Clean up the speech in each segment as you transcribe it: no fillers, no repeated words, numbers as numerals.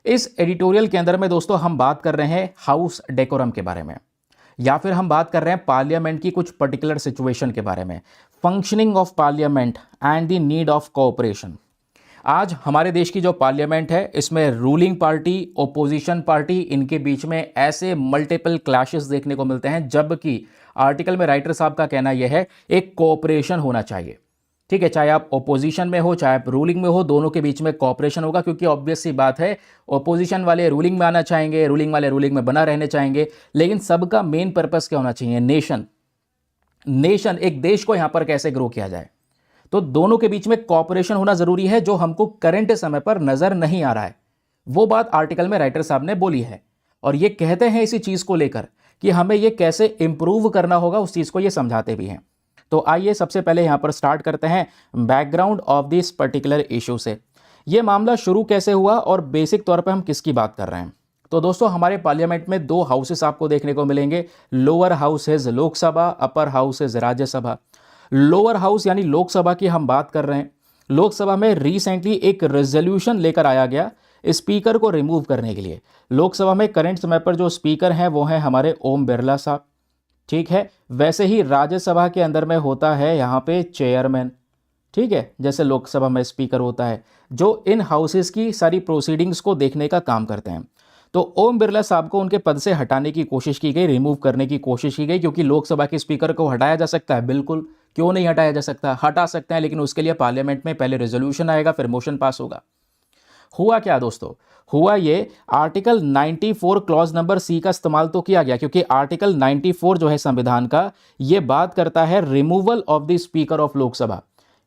इस एडिटोरियल के अंदर में दोस्तों हम बात कर रहे हैं हाउस डेकोरम के बारे में, या फिर हम बात कर रहे हैं पार्लियामेंट की कुछ पर्टिकुलर सिचुएशन के बारे में, functioning of parliament and the need of cooperation. आज हमारे देश की जो पार्लियामेंट है इसमें रूलिंग पार्टी, ओपोजिशन पार्टी, इनके बीच में ऐसे मल्टीपल क्लैशेस देखने को मिलते हैं, जबकि आर्टिकल में राइटर साहब का कहना यह है एक कोऑपरेशन होना चाहिए। ठीक है, चाहे आप ओपोजिशन में हो चाहे आप रूलिंग में हो, दोनों के बीच में कोऑपरेशन होगा, क्योंकि ऑब्वियस सी बात है ओपोजिशन वाले रूलिंग में आना चाहेंगे, रूलिंग वाले रूलिंग में बना रहने चाहेंगे, लेकिन सबका मेन पर्पस क्या होना चाहिए? नेशन, एक देश को यहां पर कैसे ग्रो किया जाए। तो दोनों के बीच में कोऑपरेशन होना जरूरी है, जो हमको करंट समय पर नजर नहीं आ रहा है। वो बात आर्टिकल में राइटर साहब ने बोली है, और ये कहते हैं इसी चीज को लेकर कि हमें ये कैसे इंप्रूव करना होगा, उस चीज को ये समझाते भी हैं। तो आइए सबसे पहले यहां पर स्टार्ट करते हैं background of this particular issue से। यह मामला शुरू कैसे हुआ और बेसिक तौर पर हम किसकी बात कर रहे हैं। तो दोस्तों हमारे पार्लियामेंट में दो हाउसेस आपको देखने को मिलेंगे। Lower house is Lok Sabha, upper house is Rajya Sabha. Lower house यानी लोकसभा की हम बात कर रहे हैं। लोकसभा में रिसेंटली एक रेजोल्यूशन लेकर आया गया स्पीकर को रिमूव करने के लिए। लोकसभा में करंट समय पर जो स्पीकर हैं वो हैं हमारे ओम बिरला साहब। ठीक है, वैसे ही राज्यसभा के अंदर में होता है यहाँ पे चेयरमैन। ठीक है, जैसे लोकसभा में स्पीकर होता है, जो इन हाउसेस की सारी प्रोसीडिंग्स को देखने का काम करते हैं। तो ओम बिरला साहब को उनके पद से हटाने की कोशिश की गई, रिमूव करने की कोशिश की गई, क्योंकि लोकसभा के स्पीकर को हटाया जा सकता है, बिल्कुल, क्यों नहीं हटाया जा सकता, हटा सकते हैं, लेकिन उसके लिए पार्लियामेंट में पहले रेजोल्यूशन आएगा, फिर मोशन पास होगा। हुआ क्या दोस्तों? हुआ ये, आर्टिकल 94 क्लॉज नंबर सी का इस्तेमाल तो किया गया, क्योंकि आर्टिकल 94 जो है संविधान का, ये बात करता है removal of the speaker of Lok Sabha.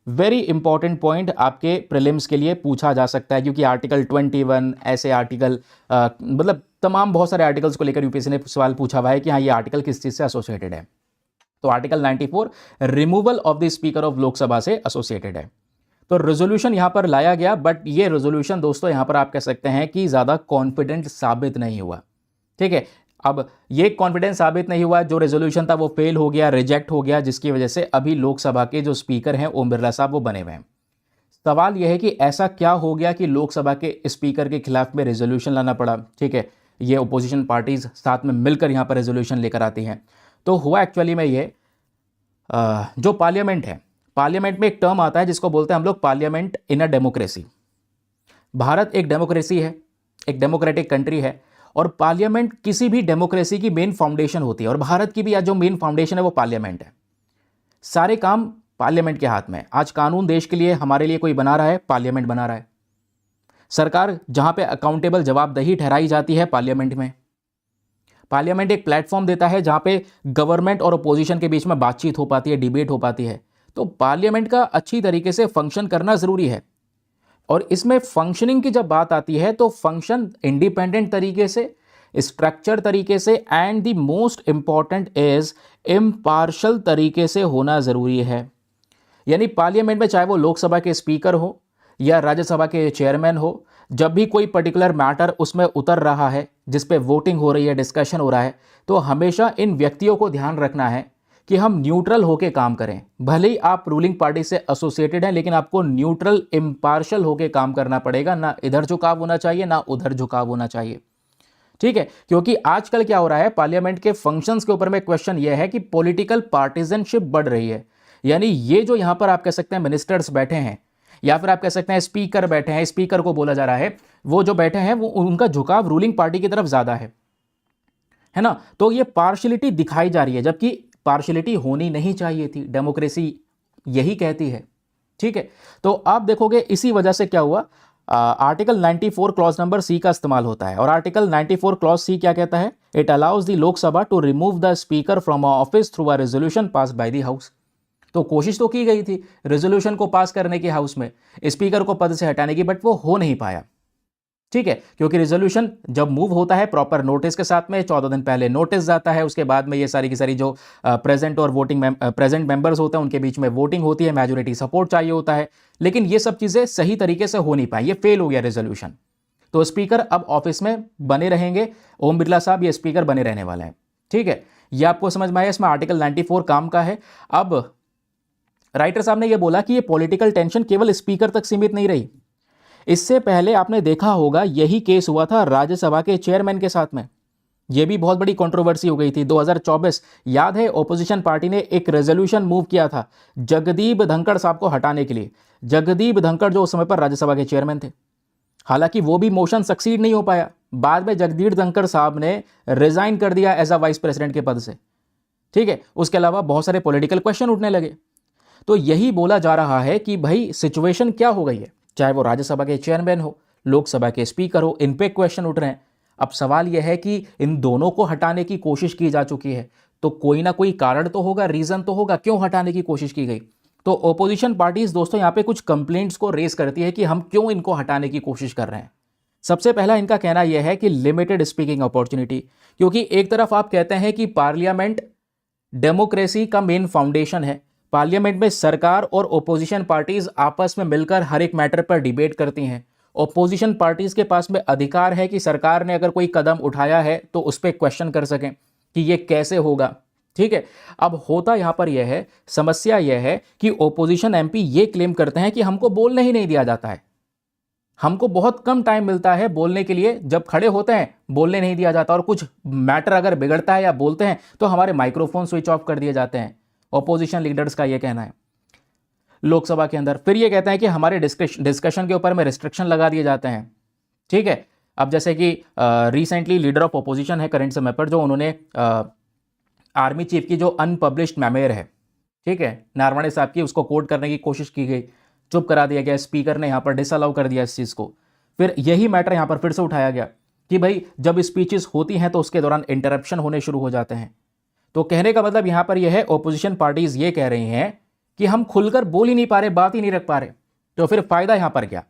Very important point आपके प्रीलिम्स के लिए पूछा जा सकता है, क्योंकि आर्टिकल 21 ऐसे आर्टिकल मतलब तमाम बहुत सारे आर्टिकल्स को लेकर यूपीएससी ने सवाल पूछा हुआ है कि हाँ ये आर्टिकल किस चीज से एसोसिएटेड है। तो article 94 removal of the speaker of Lok Sabha से एसोसिएटेड है। तो रेजोल्यूशन यहां पर लाया गया, बट ये रेजोल्यूशन दोस्तों यहां पर आप कह सकते हैं कि ज्यादा कॉन्फिडेंट साबित नहीं हुआ। ठीक है, अब ये कॉन्फिडेंस साबित नहीं हुआ, जो रेजोल्यूशन था वो फेल हो गया, रिजेक्ट हो गया, जिसकी वजह से अभी लोकसभा के जो स्पीकर हैं ओम बिरला साहब वो बने हुए हैं। सवाल यह है कि ऐसा क्या हो गया कि लोकसभा के स्पीकर के खिलाफ में रेजोल्यूशन लाना पड़ा। ठीक है, ये ओपोजिशन पार्टीज साथ में मिलकर यहां पर रेजोल्यूशन लेकर आती हैं। तो हुआ एक्चुअली में ये, जो पार्लियामेंट है, पार्लियामेंट में एक टर्म आता है जिसको बोलते हैं हम लोग parliament in a democracy. Bharat एक डेमोक्रेसी है, एक डेमोक्रेटिक कंट्री है, और पार्लियामेंट किसी भी डेमोक्रेसी की मेन फाउंडेशन होती है, और भारत की भी आज जो मेन फाउंडेशन है वो पार्लियामेंट है। सारे काम पार्लियामेंट के हाथ में। आज कानून देश के लिए हमारे लिए कोई बना रहा है, पार्लियामेंट बना रहा है। सरकार जहां पे अकाउंटेबल जवाबदेही ठहराई जाती है पार्लियामेंट में। पार्लियामेंट एक प्लेटफॉर्म देता है जहां पे गवर्नमेंट और अपोजिशन के बीच में बातचीत हो पाती है, डिबेट हो पाती है। तो पार्लियामेंट का अच्छी तरीके से फंक्शन करना जरूरी है, और इसमें फंक्शनिंग की जब बात आती है तो फंक्शन इंडिपेंडेंट तरीके से, स्ट्रक्चर तरीके से, and the most important is impartial तरीके से होना जरूरी है। यानी पार्लियामेंट में चाहे वो लोकसभा के स्पीकर हो या राज्यसभा के चेयरमैन हो, जब भी कोई पर्टिकुलर मैटर उसमें उतर रहा है, जिस पे वोटिंग हो रही है, डिस्कशन हो रहा है, तो हमेशा इन व्यक्तियों को ध्यान रखना है कि हम न्यूट्रल होकर काम करें। भले ही आप रूलिंग पार्टी से एसोसिएटेड हैं, लेकिन आपको न्यूट्रल, इम्पार्शल होकर काम करना पड़ेगा। ना इधर झुकाव होना चाहिए, ना उधर झुकाव होना चाहिए। ठीक है, क्योंकि आजकल क्या हो रहा है, पार्लियामेंट के फंक्शंस के ऊपर में क्वेश्चन यह है कि पॉलिटिकल पार्टिजनशिप बढ़ रही है। यानी ये जो यहां पर आप कह सकते हैं मिनिस्टर्स बैठे हैं, या फिर आप कह सकते हैं स्पीकर बैठे हैं, स्पीकर को बोला जा रहा है, वो जो बैठे हैं वो उनका झुकाव रूलिंग पार्टी की तरफ ज्यादा है ना। तो ये पार्शियलिटी दिखाई जा रही है, जबकि पार्शियलिटी होनी नहीं चाहिए थी, डेमोक्रेसी यही कहती है। ठीक है, तो आप देखोगे इसी वजह से क्या हुआ, आर्टिकल 94 क्लॉज नंबर सी का इस्तेमाल होता है। और आर्टिकल 94 क्लॉज सी क्या कहता है? It allows the Lok Sabha to remove the speaker from office through a resolution pass by the house. तो कोशिश तो की गई थी रेजोल्यूशन को पास करने की हाउस में, स्पीकर को पद से हटाने की, बट वो हो नहीं पाया। ठीक है, क्योंकि रेजोल्यूशन जब मूव होता है प्रॉपर नोटिस के साथ में, 14 दिन पहले नोटिस जाता है, उसके बाद में ये सारी की सारी जो प्रेजेंट और प्रेजेंट मेंबर्स होते हैं उनके बीच में वोटिंग होती है, मेजोरिटी सपोर्ट चाहिए होता है, लेकिन ये सब चीजें सही तरीके से हो नहीं पाई, ये फेल हो गया रेजोल्यूशन। तो स्पीकर अब ऑफिस में बने रहेंगे, ओम बिरला साहब ये स्पीकर बने रहने वाले हैं। ठीक है, ये आपको समझ में आया, इसमें आर्टिकल 94 काम का है। अब राइटर साहब ने यह बोला कि ये पॉलिटिकल टेंशन केवल स्पीकर तक सीमित नहीं रही, इससे पहले आपने देखा होगा यही केस हुआ था राज्यसभा के चेयरमैन के साथ में। यह भी बहुत बड़ी कंट्रोवर्सी हो गई थी 2024। याद है, ओपोजिशन पार्टी ने एक रेजोल्यूशन मूव किया था जगदीप धनखड़ साहब को हटाने के लिए। जगदीप धनखड़ जो उस समय पर राज्यसभा के चेयरमैन थे। हालांकि वो भी मोशन सक्सीड नहीं हो पाया। बाद में जगदीप धनखड़ साहब ने रिजाइन कर दिया एज अ वाइस प्रेसिडेंट के पद से। ठीक है, उसके अलावा बहुत सारे पॉलिटिकल क्वेश्चन उठने लगे। तो यही बोला जा रहा है कि भाई सिचुएशन क्या हो गई है, चाहे वो राज्यसभा के चेयरमैन हो, लोकसभा के स्पीकर हो, इन पे क्वेश्चन उठ रहे हैं। अब सवाल यह है कि इन दोनों को हटाने की कोशिश की जा चुकी है, तो कोई ना कोई कारण तो होगा, रीजन तो होगा क्यों हटाने की कोशिश की गई। तो ओपोजिशन पार्टीज दोस्तों यहां पे कुछ कंप्लेंट्स को रेस करती है कि हम क्यों इनको हटाने की कोशिश कर रहे हैं। सबसे पहला इनका कहना यह है कि लिमिटेड स्पीकिंग अपॉर्चुनिटी, क्योंकि एक तरफ आप कहते हैं कि पार्लियामेंट डेमोक्रेसी का मेन फाउंडेशन है, पार्लियामेंट में सरकार और ओपोजिशन पार्टीज आपस में मिलकर हर एक मैटर पर डिबेट करती हैं। ओपोजिशन पार्टीज के पास में अधिकार है कि सरकार ने अगर कोई कदम उठाया है तो उस पर क्वेश्चन कर सकें कि ये कैसे होगा। ठीक है, अब होता यहां पर यह है, समस्या यह है कि ओपोजिशन एमपी ये क्लेम करते हैं कि हमको बोलने ही नहीं दिया जाता है, हमको बहुत कम टाइम मिलता है बोलने के लिए, जब खड़े होते हैं बोलने नहीं दिया जाता, और कुछ मैटर अगर बिगड़ता है या बोलते हैं तो हमारे माइक्रोफोन स्विच ऑफ कर दिए जाते हैं। ओपोजिशन लीडर्स का यह कहना है लोकसभा के अंदर। फिर ये कहते हैं कि हमारे डिस्कशन के ऊपर में रिस्ट्रिक्शन लगा दिए जाते हैं। ठीक है, अब जैसे कि रिसेंटली लीडर ऑफ ओपोजिशन है करंट समय पर, जो उन्होंने आर्मी चीफ की जो अनपब्लिश्ड मेमोयर है, ठीक है, नारवणे साहब की, उसको कोट करने की कोशिश की गई, चुप करा दिया गया, स्पीकर ने यहाँ पर डिसअलाउ कर दिया इस चीज़ को। फिर यही मैटर यहाँ पर फिर से उठाया गया कि भाई जब स्पीचेस होती हैं तो उसके दौरान इंटरप्शन होने शुरू हो जाते हैं। तो कहने का मतलब यहाँ पर यह है, ओपोजिशन पार्टीज ये कह रही हैं कि हम खुलकर बोल ही नहीं पा रहे, बात ही नहीं रख पा रहे, तो फिर फायदा यहाँ पर क्या।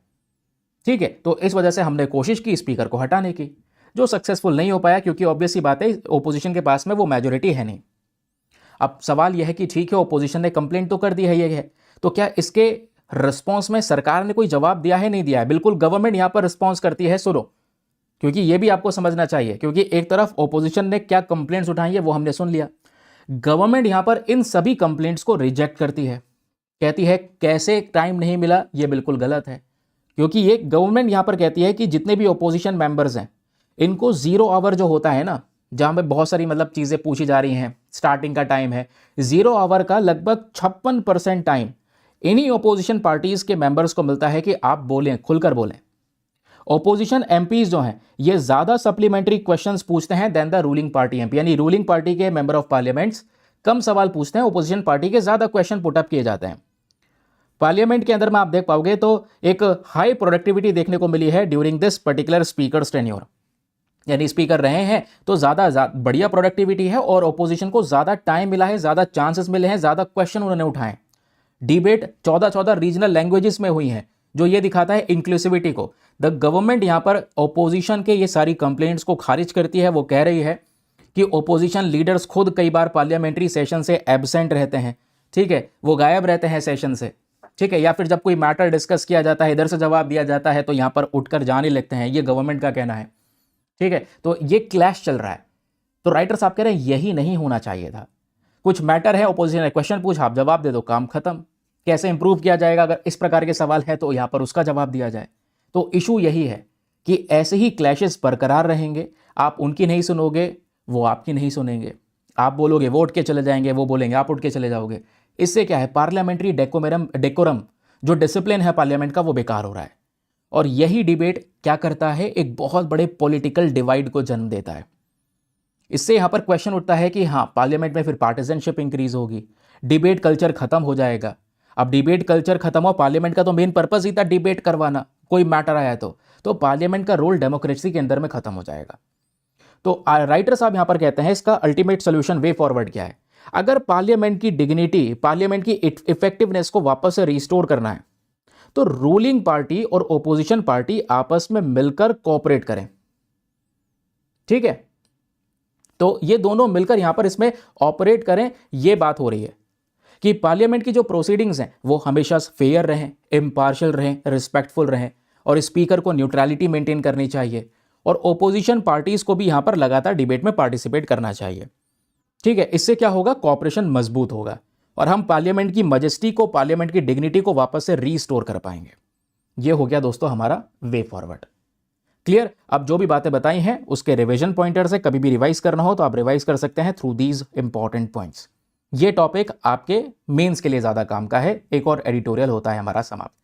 ठीक है, तो इस वजह से हमने कोशिश की स्पीकर को हटाने की, जो सक्सेसफुल नहीं हो पाया, क्योंकि ऑब्वियस सी बात है ओपोजिशन के पास में वो मेजोरिटी है नहीं। अब सवाल यह है कि ठीक है, ओपोजिशन ने कंप्लेंट तो कर दी है, ये है, तो क्या इसके रिस्पॉन्स में सरकार ने कोई जवाब दिया है? नहीं दिया है। बिल्कुल गवर्नमेंट यहां पर रिस्पॉन्स करती है, सुनो, क्योंकि यह भी आपको समझना चाहिए, क्योंकि एक तरफ ओपोजिशन ने क्या कंप्लेंट्स उठाई है वो हमने सुन लिया, गवर्नमेंट यहां पर इन सभी कंप्लेंट्स को रिजेक्ट करती है, कहती है कैसे टाइम नहीं मिला, यह बिल्कुल गलत है। क्योंकि ये गवर्नमेंट यहां पर कहती है कि जितने भी ओपोजिशन मेंबर्स हैं इनको 0 आवर जो होता है ना, जहां पे बहुत सारी मतलब चीजें पूछी जा रही हैं, स्टार्टिंग का टाइम है 0 आवर का, लगभग 56% टाइम इन्हीं ओपोजिशन पार्टीज के मेंबर्स को मिलता है कि आप बोलें, खुलकर बोलें। ओपोजिशन एमपीज जो हैं ये ज्यादा सप्लीमेंट्री क्वेश्चंस पूछते हैं then the ruling party MP, यानी रूलिंग पार्टी के मेंबर ऑफ पार्लियामेंट्स कम सवाल पूछते हैं, ओपोजिशन पार्टी के ज्यादा क्वेश्चन पुटअप किए जाते हैं। पार्लियामेंट के अंदर में आप देख पाओगे तो एक हाई प्रोडक्टिविटी देखने को मिली है during this particular speakers tenure, यानी स्पीकर रहे हैं तो ज्यादा बढ़िया प्रोडक्टिविटी है, और ओपोजिशन को ज्यादा टाइम मिला है, ज्यादा चांसेस मिले हैं, ज्यादा क्वेश्चन उन्होंने उठाए। डिबेट 14 रीजनल लैंग्वेजेस में हुई है, जो ये दिखाता है इंक्लूसिविटी को। द गवर्नमेंट यहां पर ओपोजिशन के ये सारी कंप्लेंट्स को खारिज करती है। वो कह रही है कि ओपोजिशन लीडर्स खुद कई बार पार्लियामेंट्री सेशन से एब्सेंट रहते हैं, ठीक है, वो गायब रहते हैं सेशन से, ठीक है, या फिर जब कोई मैटर डिस्कस किया जाता है, इधर से जवाब दिया जाता है तो यहां पर उठकर जाने लगते हैं, ये गवर्नमेंट का कहना है। ठीक है, तो ये क्लैश चल रहा है। तो राइटर साहब कह रहे हैं यही नहीं होना चाहिए था। कुछ मैटर है, ओपोजिशन ने क्वेश्चन पूछा, आप जवाब दे दो, काम खत्म। कैसे इंप्रूव किया जाएगा अगर इस प्रकार के सवाल है, तो यहां पर उसका जवाब दिया जाए। तो इशू यही है कि ऐसे ही क्लैशेस बरकरार रहेंगे, आप उनकी नहीं सुनोगे, वो आपकी नहीं सुनेंगे, आप बोलोगे वो उठ के चले जाएंगे, वो बोलेंगे आप उठ के चले जाओगे। इससे क्या है, पार्लियामेंट्री डेकोरम जो डिसिप्लिन है पार्लियामेंट का, वो बेकार हो रहा है। और यही डिबेट क्या करता है, एक बहुत बड़े पॉलिटिकल डिवाइड को जन्म देता है। इससे यहां पर क्वेश्चन उठता है कि हाँ, पार्लियामेंट में फिर पार्टिजनशिप इंक्रीज होगी, डिबेट कल्चर खत्म हो जाएगा। अब डिबेट कल्चर खत्म हो, पार्लियामेंट का तो मेन पर्पस ही था डिबेट करवाना, कोई मैटर आया तो पार्लियामेंट का रोल डेमोक्रेसी के अंदर में खत्म हो जाएगा। तो राइटर साहब यहां पर कहते हैं इसका अल्टीमेट सोल्यूशन, वे फॉरवर्ड क्या है। अगर पार्लियामेंट की डिग्निटी, पार्लियामेंट की इफेक्टिवनेस को वापस से रिस्टोर करना है, तो रूलिंग पार्टी और ओपोजिशन पार्टी आपस में मिलकर कोऑपरेट करें। ठीक है, तो ये दोनों मिलकर यहां पर इसमें ऑपरेट करें। ये बात हो रही है कि पार्लियामेंट की जो प्रोसीडिंग्स हैं वो हमेशा फेयर रहें, इम्पार्शियल रहें, रिस्पेक्टफुल रहें, और स्पीकर को न्यूट्रलिटी मेंटेन करनी चाहिए, और ओपोजिशन पार्टीज को भी यहां पर लगातार डिबेट में पार्टिसिपेट करना चाहिए। ठीक है, इससे क्या होगा, कोऑपरेशन मजबूत होगा और हम पार्लियामेंट की मजेस्टी को, पार्लियामेंट की डिग्निटी को वापस से रीस्टोर कर पाएंगे। ये हो गया दोस्तों हमारा वे फॉरवर्ड। क्लियर? अब जो भी बातें बताई हैं उसके रिवीजन पॉइंटर से कभी भी रिवाइज करना हो तो आप रिवाइज कर सकते हैं थ्रू दीज इंपॉर्टेंट पॉइंट्स। ये टॉपिक आपके मेंस के लिए ज्यादा काम का है। एक और एडिटोरियल होता है हमारा समाप्त।